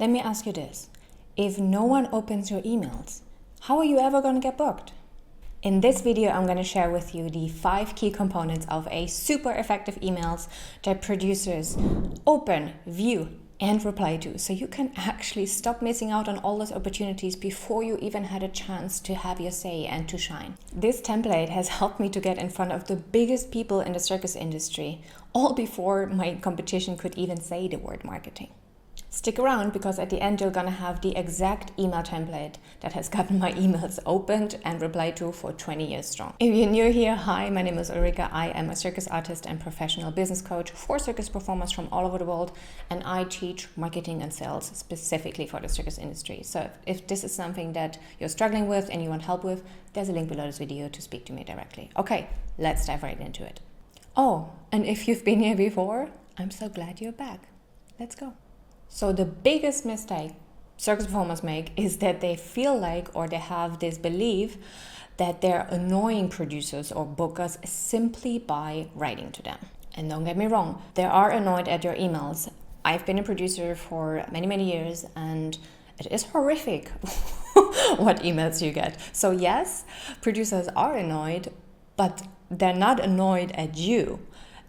Let me ask you this. If no one opens your emails, how are you ever going to get booked? In this video, I'm going to share with you the 5 key components of a super effective emails that producers open, view, and reply to, so you can actually stop missing out on all those opportunities before you even had a chance to have your say and to shine. This template has helped me to get in front of the biggest people in the circus industry, all before my competition could even say the word marketing. Stick around, because at the end you're gonna have the exact email template that has gotten my emails opened and replied to for 20 years strong. If you're new here, hi, my name is Ulrike. I am a circus artist and professional business coach for circus performers from all over the world, and I teach marketing and sales specifically for the circus industry. So if this is something that you're struggling with and you want help with, there's a link below this video to speak to me directly. Okay, let's dive right into it. Oh, and if you've been here before, I'm so glad you're back. Let's go. So the biggest mistake circus performers make is that they feel like, or they have this belief that they're annoying producers or bookers simply by writing to them. And don't get me wrong, they are annoyed at your emails. I've been a producer for many years, and it is horrific what emails you get. So yes, producers are annoyed, but they're not annoyed at you.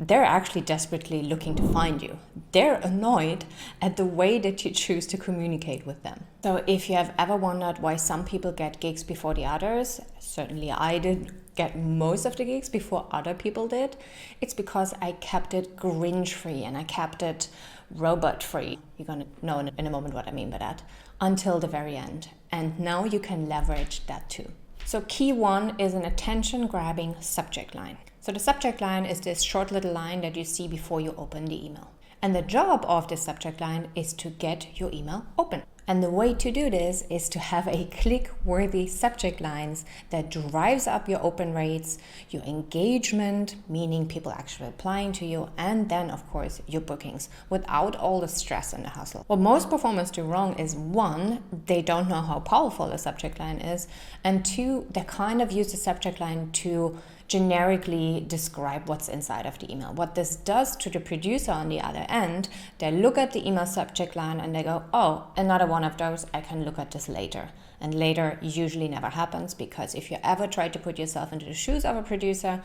They're actually desperately looking to find you. They're annoyed at the way that you choose to communicate with them. So if you have ever wondered why some people get gigs before the others, certainly I did get most of the gigs before other people did, it's because I kept it Grinch-free and I kept it robot-free. You're gonna know in a moment what I mean by that, until the very end. And now you can leverage that too. So key 1 is an attention-grabbing subject line. So the subject line is this short little line that you see before you open the email. And the job of this subject line is to get your email open. And the way to do this is to have a click-worthy subject lines that drives up your open rates, your engagement, meaning people actually applying to you, and then of course your bookings without all the stress and the hustle. What most performers do wrong is 1, they don't know how powerful a subject line is, and 2, they kind of use the subject line to generically describe what's inside of the email. What this does to the producer on the other end, they look at the email subject line and they go, oh, another one of those, I can look at this later. And later usually never happens, because if you ever try to put yourself into the shoes of a producer,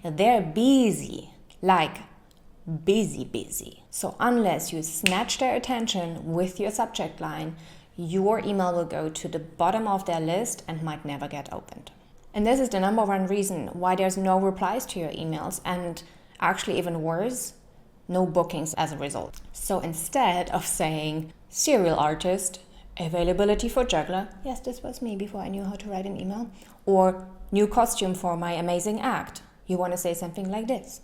they're busy, like busy. So unless you snatch their attention with your subject line, your email will go to the bottom of their list and might never get opened. And this is the number 1 reason why there's no replies to your emails, and actually even worse, no bookings as a result. So instead of saying serial artist, availability for juggler, yes, this was me before I knew how to write an email, or new costume for my amazing act, you want to say something like this: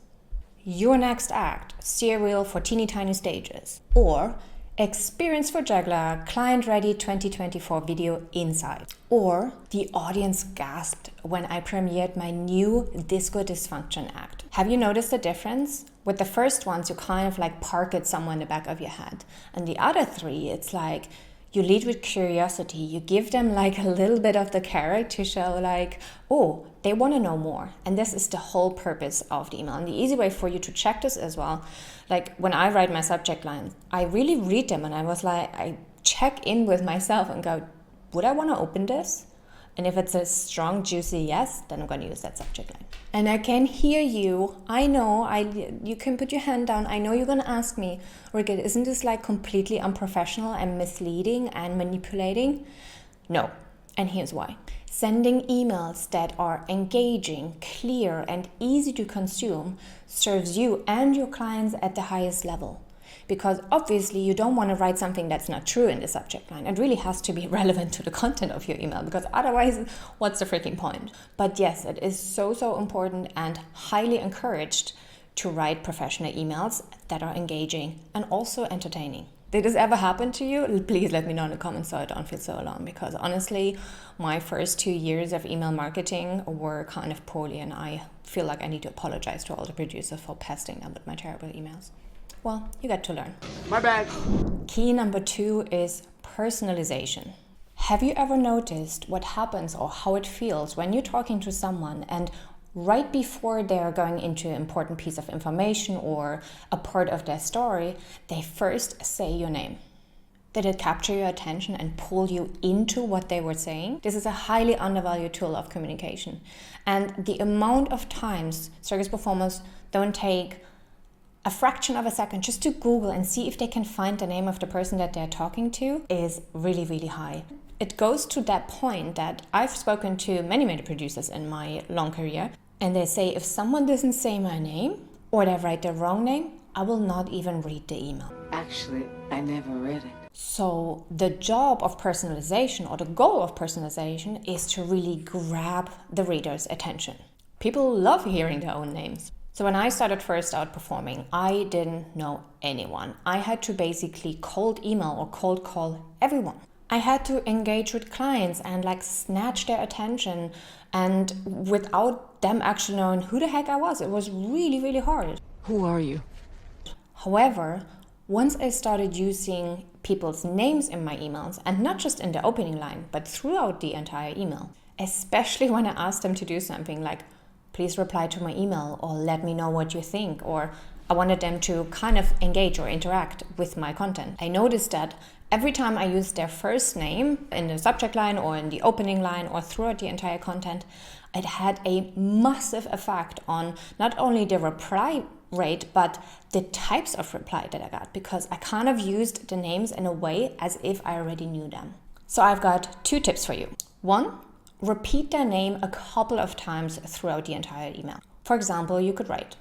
your next act, serial for teeny tiny stages, or experience for juggler, client ready 2024 video inside. Or the audience gasped when I premiered my new disco dysfunction act. Have you noticed the difference? With the first ones, you kind of like park it somewhere in the back of your head. And the other 3, it's like you lead with curiosity. You give them like a little bit of the carrot to show like, oh, they want to know more. And this is the whole purpose of the email. And the easy way for you to check this as well, like when I write my subject lines, I really read them and I check in with myself and go, would I want to open this? And if it's a strong, juicy yes, then I'm going to use that subject line. And I can hear you. I know, you can put your hand down. I know you're going to ask me, Ulrike, isn't this like completely unprofessional and misleading and manipulating? No. And here's why. Sending emails that are engaging, clear, and easy to consume serves you and your clients at the highest level. Because obviously you don't want to write something that's not true in the subject line. It really has to be relevant to the content of your email, because otherwise, what's the freaking point? But yes, it is so important and highly encouraged to write professional emails that are engaging and also entertaining. Did this ever happen to you? Please let me know in the comments so I don't feel so alone, because honestly, my first 2 years of email marketing were kind of poorly, and I feel like I need to apologize to all the producers for pesting them with my terrible emails. Well, you got to learn. My bad. Key number 2 is personalization. Have you ever noticed what happens or how it feels when you're talking to someone and right before they're going into an important piece of information or a part of their story, they first say your name. Did it capture your attention and pull you into what they were saying? This is a highly undervalued tool of communication. And the amount of times circus performers don't take a fraction of a second just to Google and see if they can find the name of the person that they're talking to is really, really high. It goes to that point that I've spoken to many, many producers in my long career, and they say if someone doesn't say my name or they write the wrong name, I will not even read the email. Actually, I never read it. So the job of personalization, or the goal of personalization, is to really grab the reader's attention. People love hearing their own names. So when I started first out performing, I didn't know anyone. I had to basically cold email or cold call everyone. I had to engage with clients and snatch their attention, and without them actually knowing who the heck I was. It was really, really hard. Who are you? However, once I started using people's names in my emails, and not just in the opening line, but throughout the entire email, especially when I asked them to do something like, please reply to my email, or let me know what you think, or I wanted them to kind of engage or interact with my content. I noticed that every time I used their first name in the subject line or in the opening line or throughout the entire content, it had a massive effect on not only the reply rate, but the types of reply that I got, because I kind of used the names in a way as if I already knew them. So I've got 2 tips for you. 1, repeat their name a couple of times throughout the entire email. For example, you could write,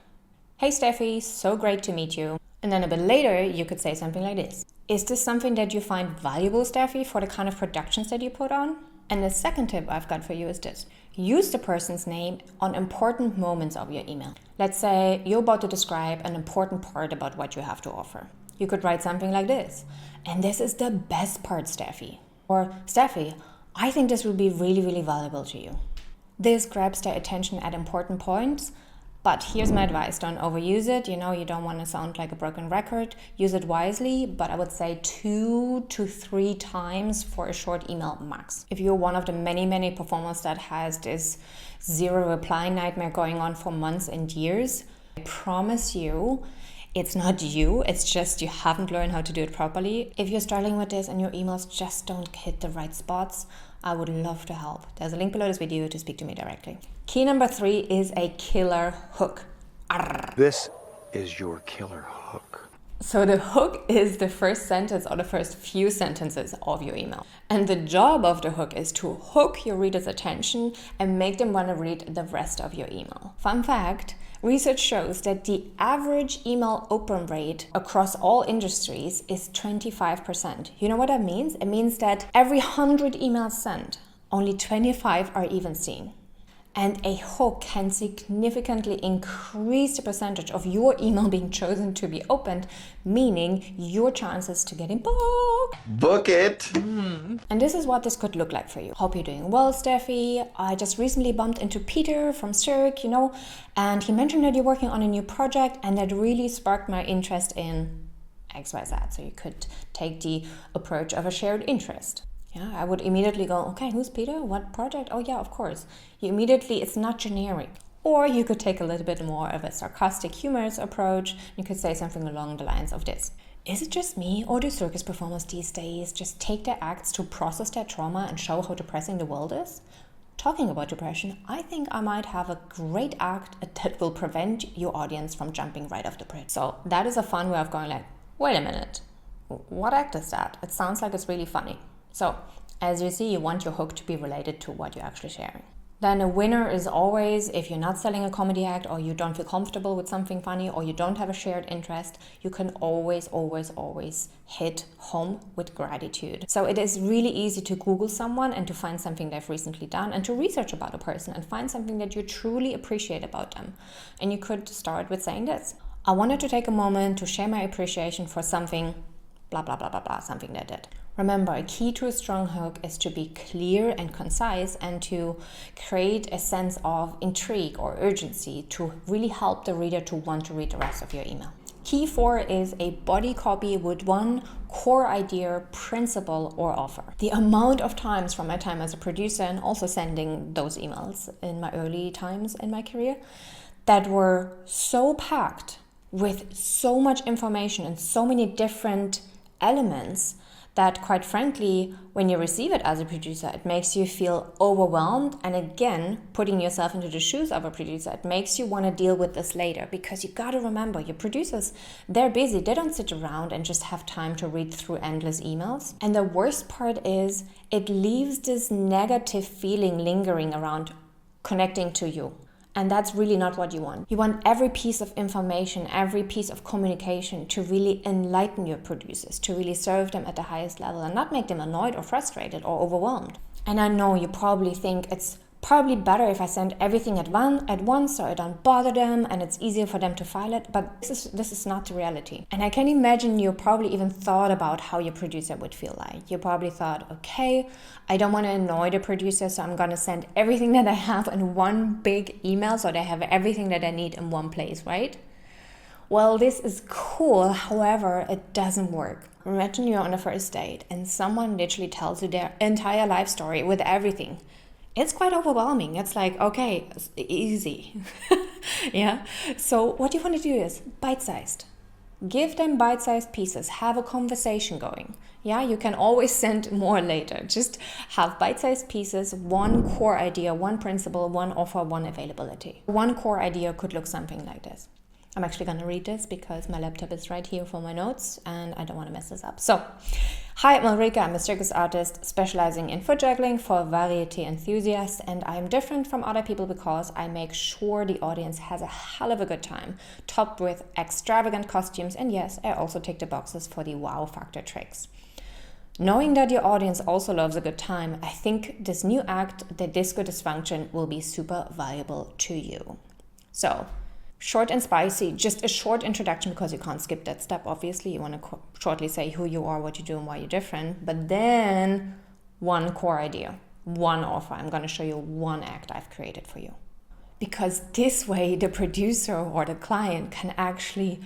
"Hey Steffi, so great to meet you." And then a bit later, you could say something like this. "Is this something that you find valuable, Steffi, for the kind of productions that you put on?" And the second tip I've got for you is this. Use the person's name on important moments of your email. Let's say you're about to describe an important part about what you have to offer. You could write something like this. "And this is the best part, Steffi." Or, "Steffi, I think this will be really, really valuable to you." This grabs their attention at important points. But here's my advice, don't overuse it. You don't want to sound like a broken record. Use it wisely, but I would say 2 to 3 times for a short email max. If you're one of the many, many performers that has this 0 reply nightmare going on for months and years, I promise you, it's not you, it's just you haven't learned how to do it properly. If you're struggling with this and your emails just don't hit the right spots, I would love to help. There's a link below this video to speak to me directly. Key number 3 is a killer hook. Arr. This is your killer hook. So the hook is the first sentence or the first few sentences of your email. And the job of the hook is to hook your reader's attention and make them want to read the rest of your email. Fun fact, research shows that the average email open rate across all industries is 25%. You know what that means? It means that every 100 emails sent, only 25 are even seen. And a hook can significantly increase the percentage of your email being chosen to be opened, meaning your chances to getting booked. Book it! And this is what this could look like for you. Hope you're doing well, Steffi. I just recently bumped into Peter from Circus, and he mentioned that you're working on a new project, and that really sparked my interest in XYZ. So you could take the approach of a shared interest. Yeah, I would immediately go, okay, who's Peter? What project? Oh yeah, of course. It's not generic. Or you could take a little bit more of a sarcastic, humorous approach. You could say something along the lines of this. Is it just me, or do circus performers these days just take their acts to process their trauma and show how depressing the world is? Talking about depression, I think I might have a great act that will prevent your audience from jumping right off the bridge. So that is a fun way of going like, wait a minute, what act is that? It sounds like it's really funny. So, as you see, you want your hook to be related to what you're actually sharing. Then a winner is always, if you're not selling a comedy act, or you don't feel comfortable with something funny, or you don't have a shared interest, you can always hit home with gratitude. So it is really easy to Google someone and to find something they've recently done, and to research about a person and find something that you truly appreciate about them. And you could start with saying this. I wanted to take a moment to share my appreciation for something, blah, blah, blah, blah, blah, something they did. Remember, a key to a strong hook is to be clear and concise, and to create a sense of intrigue or urgency to really help the reader to want to read the rest of your email. Key 4 is a body copy with one core idea, principle, or offer. The amount of times from my time as a producer, and also sending those emails in my early times in my career, that were so packed with so much information and so many different elements, that quite frankly, when you receive it as a producer, it makes you feel overwhelmed. And again, putting yourself into the shoes of a producer, it makes you want to deal with this later, because you got to remember, your producers, they're busy. They don't sit around and just have time to read through endless emails. And the worst part is it leaves this negative feeling lingering around connecting to you. And that's really not what you want. You want every piece of information, every piece of communication to really enlighten your producers, to really serve them at the highest level and not make them annoyed or frustrated or overwhelmed. And I know you probably think it's probably better if I send everything at once so I don't bother them and it's easier for them to file it, but this is not the reality. And I can imagine you probably even thought about how your producer would feel like. You probably thought, okay, I don't want to annoy the producer, so I'm going to send everything that I have in one big email so they have everything that I need in one place, right? Well, this is cool, however, it doesn't work. Imagine you're on a first date and someone literally tells you their entire life story with everything. It's quite overwhelming. It's like, okay, it's easy. Yeah. So what you want to do is bite-sized. Give them bite-sized pieces. Have a conversation going. Yeah, you can always send more later. Just have bite-sized pieces, one core idea, one principle, one offer, one availability. One core idea could look something like this. I'm actually going to read this because my laptop is right here for my notes and I don't want to mess this up. So, hi, I'm Ulrike. I'm a circus artist specializing in foot juggling for variety enthusiasts, and I'm different from other people because I make sure the audience has a hell of a good time, topped with extravagant costumes, and yes, I also tick the boxes for the wow factor tricks. Knowing that your audience also loves a good time, I think this new act, the Disco Dysfunction, will be super valuable to you. So, short and spicy, just a short introduction because you can't skip that step, obviously. You want to shortly say who you are, what you do, and why you're different. But then one core idea, one offer. I'm going to show you one act I've created for you. Because this way the producer or the client can actually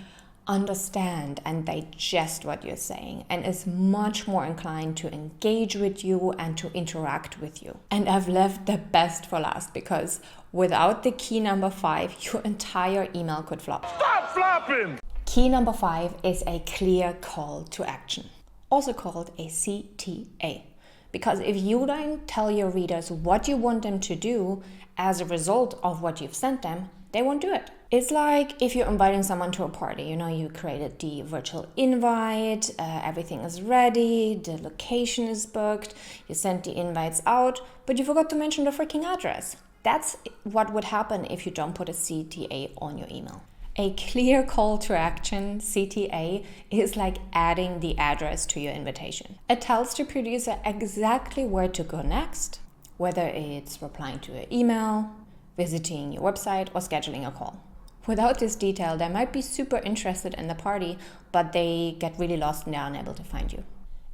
understand and digest what you're saying and is much more inclined to engage with you and to interact with you. And I've left the best for last because without the key number 5, your entire email could flop. Stop flopping! Key number 5 is a clear call to action, also called a CTA. Because if you don't tell your readers what you want them to do as a result of what you've sent them, they won't do it. It's like if you're inviting someone to a party, you created the virtual invite, everything is ready, the location is booked, you sent the invites out, but you forgot to mention the freaking address. That's what would happen if you don't put a CTA on your email. A clear call to action, CTA, is like adding the address to your invitation. It tells the producer exactly where to go next, whether it's replying to an email, visiting your website, or scheduling a call. Without this detail, they might be super interested in the party, but they get really lost and they're unable to find you.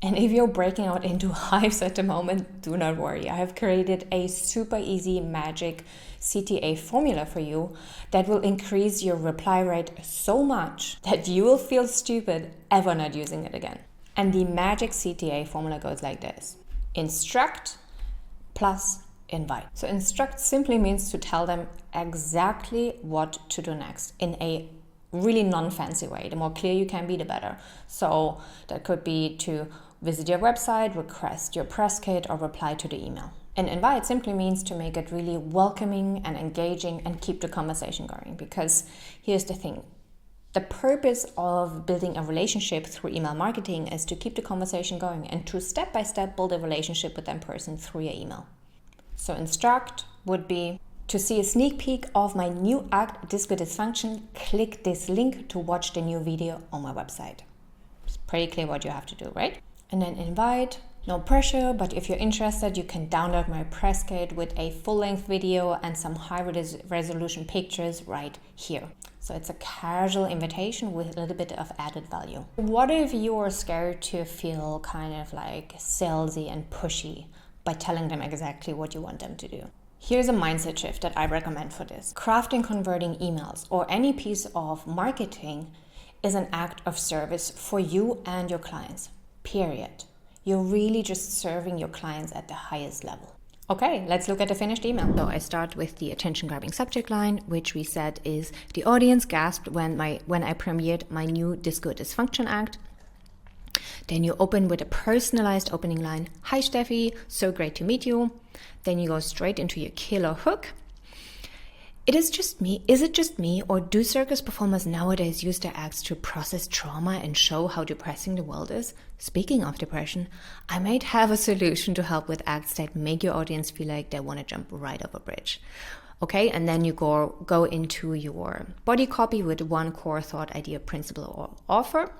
And if you're breaking out into hives at the moment, do not worry. I have created a super easy magic CTA formula for you that will increase your reply rate so much that you will feel stupid ever not using it again. And the magic CTA formula goes like this: instruct plus invite. So instruct simply means to tell them exactly what to do next in a really non-fancy way. The more clear you can be, the better. So that could be to visit your website, request your press kit, or reply to the email. And invite simply means to make it really welcoming and engaging and keep the conversation going. Because here's the thing. The purpose of building a relationship through email marketing is to keep the conversation going and to step-by-step build a relationship with that person through your email. So instruct would be to see a sneak peek of my new act, Disco Dysfunction. Click this link to watch the new video on my website. It's pretty clear what you have to do, right? And then invite, no pressure, but if you're interested, you can download my press kit with a full-length video and some high-resolution pictures right here. So it's a casual invitation with a little bit of added value. What if you are scared to feel kind of like salesy and pushy by telling them exactly what you want them to do? Here's a mindset shift that I recommend for this. Crafting, converting emails or any piece of marketing is an act of service for you and your clients, period. You're really just serving your clients at the highest level. Okay, let's look at the finished email. So I start with the attention-grabbing subject line, which we said is the audience gasped when I premiered my new Disco Dysfunction act. Then you open with a personalized opening line. Hi Steffi, so great to meet you. Then you go straight into your killer hook. Is it just me, or do circus performers nowadays use their acts to process trauma and show how depressing the world is? Speaking of depression, I might have a solution to help with acts that make your audience feel like they want to jump right off a bridge. Okay, and then you go into your body copy with one core thought, idea, principle, or offer,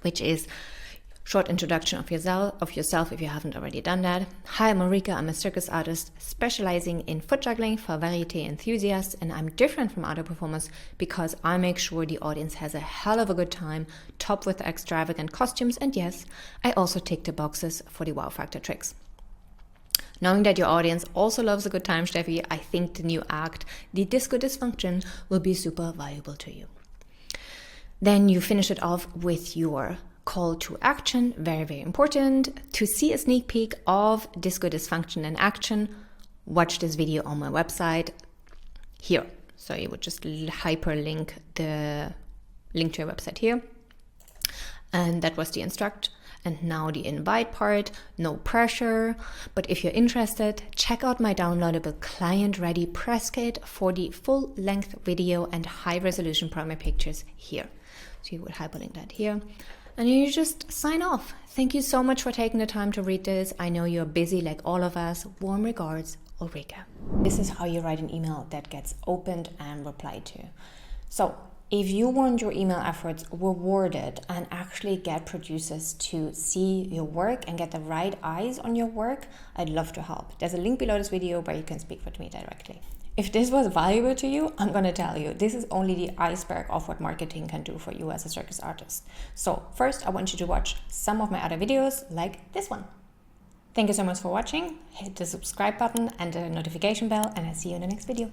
which is short introduction of yourself if you haven't already done that. Hi, I'm Ulrike. I'm a circus artist specializing in foot juggling for variety enthusiasts, and I'm different from other performers because I make sure the audience has a hell of a good time, topped with extravagant costumes, and yes, I also tick the boxes for the wow factor tricks. Knowing that your audience also loves a good time, Steffi, I think the new act, the Disco Dysfunction, will be super valuable to you. Then you finish it off with your call to action, very, very important. To see a sneak peek of Disco Dysfunction in action, watch this video on my website here. So you would just hyperlink the link to your website here. And that was the instruct. And now the invite part, no pressure. But if you're interested, check out my downloadable client-ready press kit for the full-length video and high-resolution promo pictures here. So you would hyperlink that here. And you just sign off. Thank you so much for taking the time to read this. I know you're busy like all of us. Warm regards, Ulrike. This is how you write an email that gets opened and replied to. So if you want your email efforts rewarded and actually get producers to see your work and get the right eyes on your work, I'd love to help. There's a link below this video where you can speak with me directly. If this was valuable to you, I'm going to tell you, this is only the iceberg of what marketing can do for you as a circus artist. So first, I want you to watch some of my other videos like this one. Thank you so much for watching. Hit the subscribe button and the notification bell, and I'll see you in the next video.